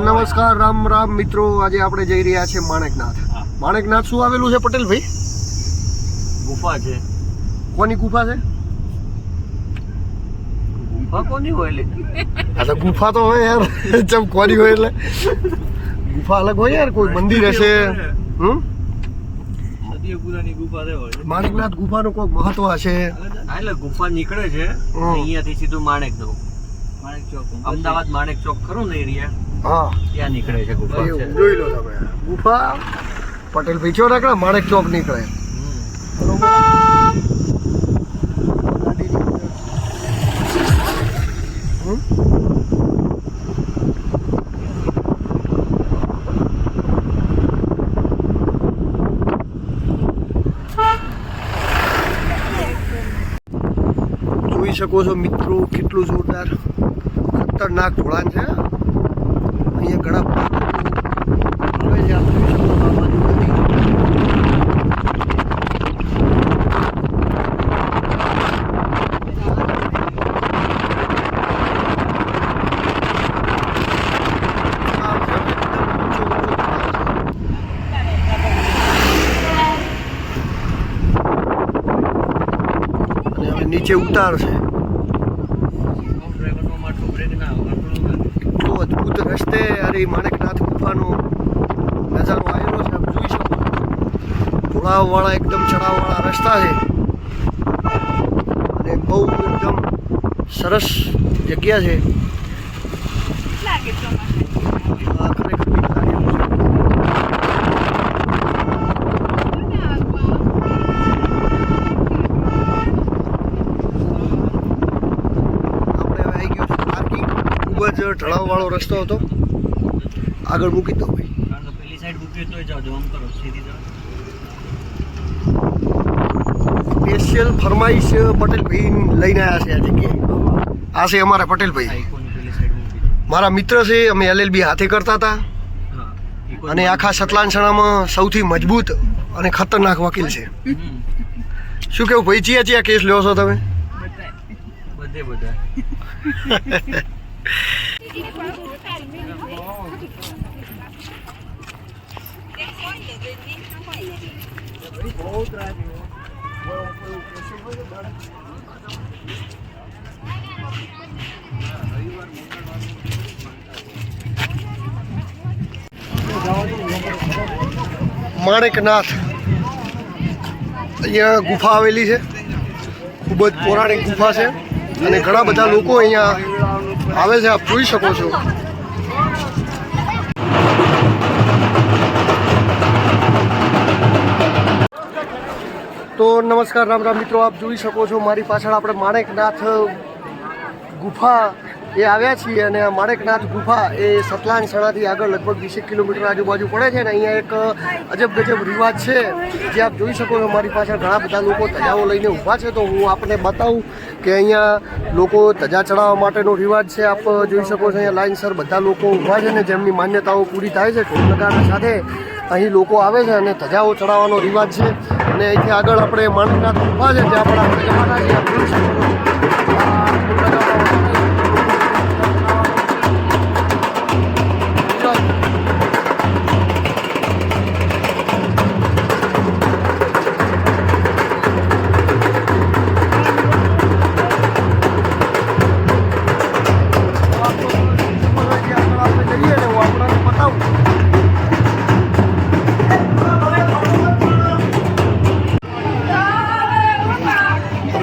નમસ્કાર, રામ રામ મિત્રો. આજે આપણે જઈ રહ્યા છે માણેકનાથ. માણેકનાથ શું આવેલું છે પટેલભાઈ? ગુફા છે. કોની ગુફા છે? ગુફા કોની હોય? આ તો ગુફા તો હોય યાર. ચમ કોની હોય એટલે ગુફા અલગ હોય યાર. કોઈ મંદિર હશે. માણેકનાથ ગુફાનું કોઈ મહત્વ હશે. એટલે ગુફા નીકળે છે અહીંયાથી સીધું માણેક ચોક, અમદાવાદ માણેક ચોક ખરો ને એરિયા, હા ત્યાં નીકળે છે ગુફા. જોઈ લો તમે ગુફા. પટેલભાઈ છો ને માણેક ચોક નીકળે બરોબર. જોઈ શકો છો મિત્રો, કેટલું જોરદાર ખતરનાક ઢોળાન છે. અહીંયા ઘણા બધા આવે છે. આપ જોઈ શકો છો આ બાજુ નદી. નીચે ઉતાર છે. એટલો અદભુત રસ્તે અરે માણેકનાથ ગુફાનો નજારો આવેલો છે. આપ જોઈ શકો ઢોળાવવાળા એકદમ ચઢાવવાળા રસ્તા છે અને બહુ એકદમ સરસ જગ્યા છે. આ ખરેખર બીક લાગેલું છે. ઢળાવવાળો રસ્તો હતો, આગળ મૂકી દો ભાઈ. પેલી સાઈડ મૂકી તો જાવ, આમ કરો સીધી જાવ. સ્પેશિયલ ફરમાઈશ પટેલભાઈ લઈને આવ્યા છે આ જગ્યાએ. આ છે અમારા પટેલભાઈ, મારા મિત્ર છે. અમે LLB હાથે કરતા હતા અને આખા સતલાનસણામાં સૌથી મજબૂત અને ખતરનાક વકીલ છે. શું કેવું ભાઈ? ચિયા કેસ લ્યો છો તમે? બધા માણેકનાથ અહીંયા ગુફા આવેલી છે. ખૂબ જ પૌરાણિક ગુફા છે અને ઘણા બધા લોકો અહીંયા આવે છે. આપ જોઈ શકો છો. તો નમસ્કાર, રામ રામ મિત્રો. આપ જોઈ શકો છો મારી પાછળ આપણે માણેકનાથ ગુફા એ આવ્યા છીએ અને આ માણેકનાથ ગુફા એ સતલાનસણાથી આગળ લગભગ 20 કિલોમીટર આજુબાજુ પડે છે. અને અહીંયા એક અજબ ગજબ રિવાજ છે જે આપ જોઈ શકો છો. મારી પાછળ ઘણા બધા લોકો ધજાઓ લઈને ઊભા છે. તો હું આપને બતાવું કે અહીંયા લોકો ધજા ચડાવવા માટેનો રિવાજ છે. આપ જોઈ શકો છો અહીંયા લાઇનસર બધા લોકો ઊભા છે ને જેમની માન્યતાઓ પૂરી થાય છે ઢોલ નગારા સાથે અહીં લોકો આવે છે અને ધજાઓ ચડાવવાનો રિવાજ છે. અને અહીંથી આગળ આપણે માણેકનાથ ગુફા છે જ્યાં પણ આપણે જવાના છીએ. આપ જોઈ શકો છો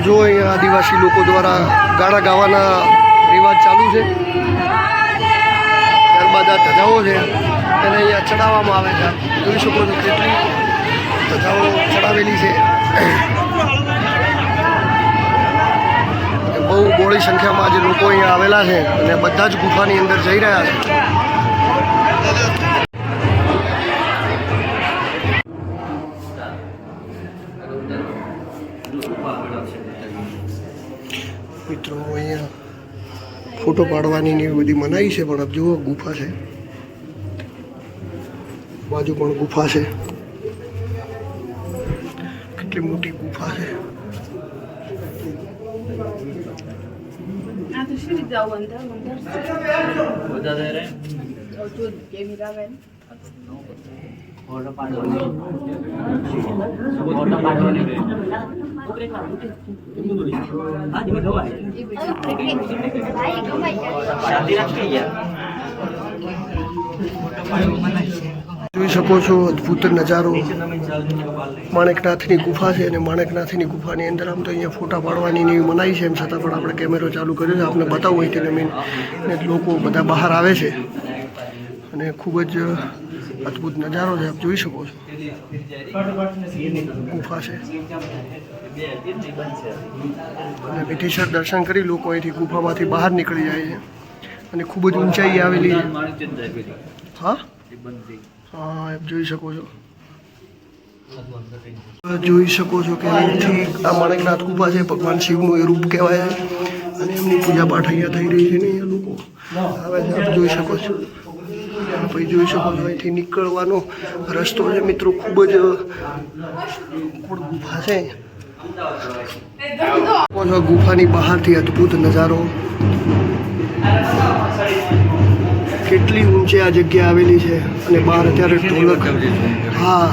જો અહીંયા આદિવાસી લોકો દ્વારા ગાડા ગાવાના રિવાજ ચાલુ છે. ત્યારબાદ આ ધજાઓ છે એને અહીંયા ચડાવવામાં આવે છે. જોઈ શકો છો કેટલી ધજાઓ ચડાવેલી છે. બહુ બહોળી સંખ્યામાં આજે લોકો અહીંયા આવેલા છે અને બધા જ ગુફાની અંદર જઈ રહ્યા છે. મિત્રો અહીંયા ફોટો પાડવાની ને બધી મનાઈ છે પણ જુઓ ગુફા છે, બાજુ પણ ગુફા છે. કેટલી મોટી ગુફા છે. આ તો શ્રી જાવ અંદર જોઈ શકો છો અદ્ભુત નજારો માણેકનાથની ગુફા છે અને માણેકનાથની ગુફાની અંદર આમ તો અહીંયા ફોટા પાડવાની એવી મનાઈ છે, એમ છતાં પણ આપણે કેમેરો ચાલુ કર્યો છે આપણે બતાવવું હોય તેને મેન. અને લોકો બધા બહાર આવે છે અને ખૂબ જ અદ્ભુત નજારો છે, આપ જોઈ શકો છો. ગુફા છે અને વિધિસર દર્શન કરી લોકો અહીંથી ગુફામાંથી બહાર નીકળી જાય છે અને ખૂબ જ ઊંચાઈ આવેલી છે. હા હા, આપ જોઈ શકો છો. જોઈ શકો છો કે અહીંથી આ માણેકનાથ ગુફા છે, ભગવાન શિવનું એ રૂપ કહેવાય છે અને એમની પૂજા પાઠ અહીંયા થઈ રહી છે ને અહીંયા લોકો આવે છે, આપ જોઈ શકો છો. પછી જોઈ શકો છો અહીંથી નીકળવાનો રસ્તો છે મિત્રો, ખૂબ જ ગુફા છે. ગુફાની બહારથી અદ્ભુત નજારો, કેટલી ઊંચે આ જગ્યા આવેલી છે અને બહાર અત્યારે ઢોલક. હા,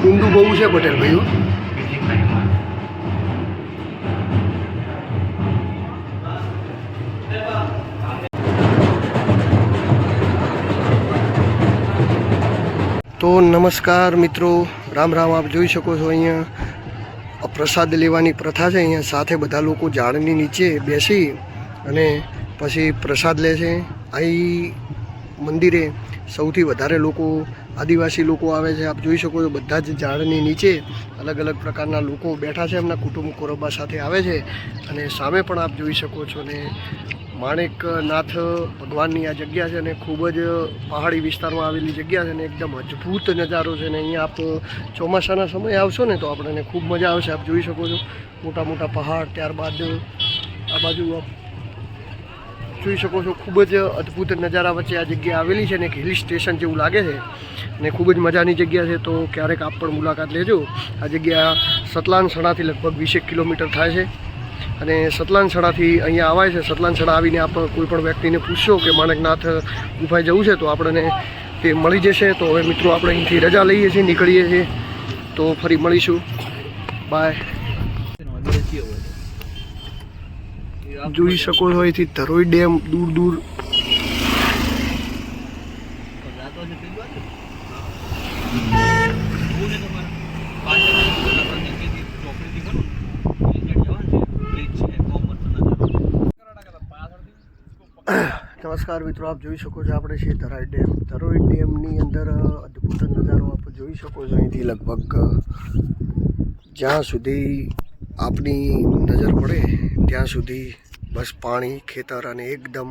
ઊંડું બહુ છે પટેલ ભાઈઓ. તો નમસ્કાર મિત્રો, રામ રામ. આપ જોઈ શકો છો અહીંયા પ્રસાદ લેવાની પ્રથા છે. અહીંયા સાથે બધા લોકો ઝાડની નીચે બેસી અને પછી પ્રસાદ લે છે. અહીં મંદિરે સૌથી વધારે લોકો આદિવાસી લોકો આવે છે. આપ જોઈ શકો છો બધા જ ઝાડની નીચે અલગ અલગ પ્રકારના લોકો બેઠા છે, એમના કુટુંબ કોરબા સાથે આવે છે. અને સામે પણ આપ જોઈ શકો છો ને માણેકનાથ ભગવાનની આ જગ્યા છે અને ખૂબ જ પહાડી વિસ્તારમાં આવેલી જગ્યા છે અને એકદમ અદ્ભુત નજારો છે. ને અહીંયા આપ ચોમાસાના સમયે આવશો ને તો આપણને ખૂબ મજા આવશે. આપ જોઈ શકો છો મોટા મોટા પહાડ, ત્યારબાદ આ બાજુ આપ જોઈ શકો છો ખૂબ જ અદ્ભુત નજારા વચ્ચે આ જગ્યા આવેલી છે ને એક હિલ સ્ટેશન જેવું લાગે છે અને ખૂબ જ મજાની જગ્યા છે. તો ક્યારેક આપ પણ મુલાકાત લેજો. આ જગ્યા સતલાનસણાથી લગભગ 20 કિલોમીટર થાય છે અને સતલાનસણાથી અહીંયા આવાય છે. સતલાનસણા આવીને આપ કોઈ પણ વ્યક્તિને પૂછશો કે માણેકનાથ ગુફાએ જવું છે તો આપણને તે મળી જશે. તો હવે મિત્રો આપણે અહીંથી રજા લઈએ છીએ, નીકળીએ છીએ. તો ફરી મળીશું, બાય. જોઈ શકો છો અહીંથી ધરોઈ ડેમ દૂર દૂર. નમસ્કાર મિત્રો, આપ જોઈ શકો છો આપણે છીએ ધરોઈ ડેમ. ધરોઈ ડેમની અંદર અદ્ભુત નજારો આપ જોઈ શકો છો. અહીંથી લગભગ જ્યાં સુધી આપની નજર પડે ત્યાં સુધી બસ પાણી, ખેતર અને એકદમ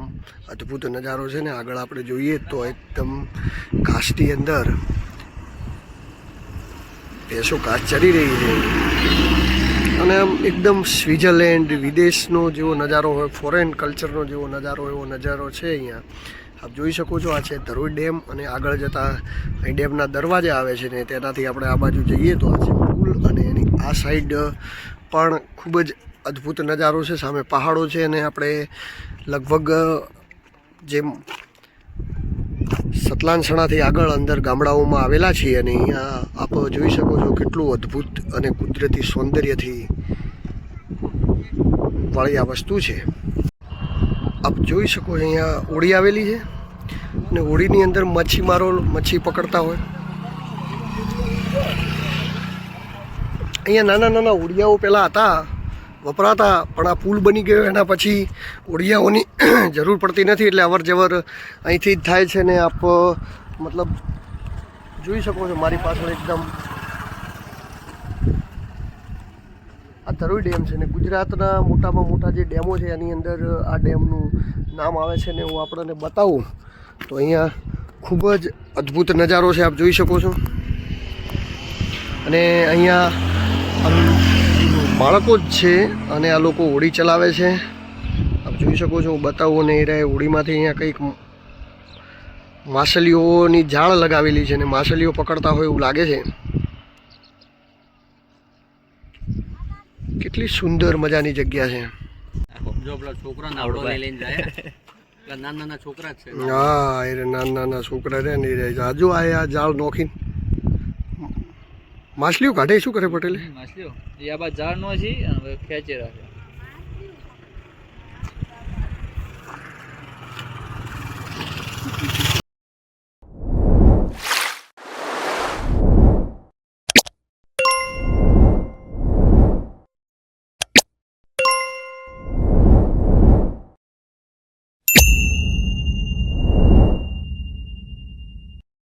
અદ્ભુત નજારો છે. ને આગળ આપણે જોઈએ તો એકદમ ઘાસની અંદર ભેંસો ઘાસ ચરી રહી છે અને આમ એકદમ સ્વિટ્ઝરલેન્ડ વિદેશનો જેવો નજારો હોય, ફોરેન કલ્ચરનો જેવો નજારો, એવો નજારો છે અહીંયા. આપ જોઈ શકો છો આ છે ધરોઈ ડેમ અને આગળ જતાં અહીં ડેમના દરવાજા આવે છે ને તેનાથી આપણે આ બાજુ જઈએ તો આ છે પુલ અને એની આ સાઈડ પણ ખૂબ જ અદ્ભુત નજારો છે. સામે પહાડો છે અને આપણે લગભગ જેમ સતલાનસણાથી આગળ અંદર ગામડાઓમાં આવેલા છીએ અને અહીંયા આપ જોઈ શકો છો કેટલું અદ્ભુત અને કુદરતી સૌંદર્યથી વાળી આ વસ્તુ છે. આપ જોઈ શકો છો અહીંયા હોડી આવેલી છે અને હોડીની અંદર મચ્છીમારો મચ્છી પકડતા હોય. અહીંયા નાના નાના હોડિયાઓ પહેલાં હતા, વપરાતા, પણ આ પુલ બની ગયો એના પછી હોડિયાઓની જરૂર પડતી નથી એટલે અવર જવર અહીંથી જ થાય છે. ને આપ મતલબ જોઈ શકો છો મારી પાછળ એકદમ આ ધરોઈ ડેમ છે ને ગુજરાતના મોટામાં મોટા જે ડેમો છે એની અંદર આ ડેમનું નામ આવે છે. ને હું આપણને બતાવું તો અહીંયા ખૂબ જ અદ્ભુત નજારો છે, આપ જોઈ શકો છો. અને અહીંયા બાળકો જ છે અને આ લોકો હોડી ચલાવે છે, આપ જોઈ શકો છો. હું બતાવું અને એ હોડીમાંથી અહીંયા કંઈક માછલીઓની જાળ લગાવેલી છે ને માછલીઓ પકડતા હોય એવું લાગે છે. કેટલી સુંદર મજાની જગ્યા છે. એટલે નાના નાના છોકરા જ છે હા એ નાના નાના છોકરા રે ને એ રહે હજુ આ જાળ નોખીને માછલીઓ કાઢે શું કરે પટેલે માછલીઓ એ આ બા ઝાડ નો છે હવે ખેંચી રાખે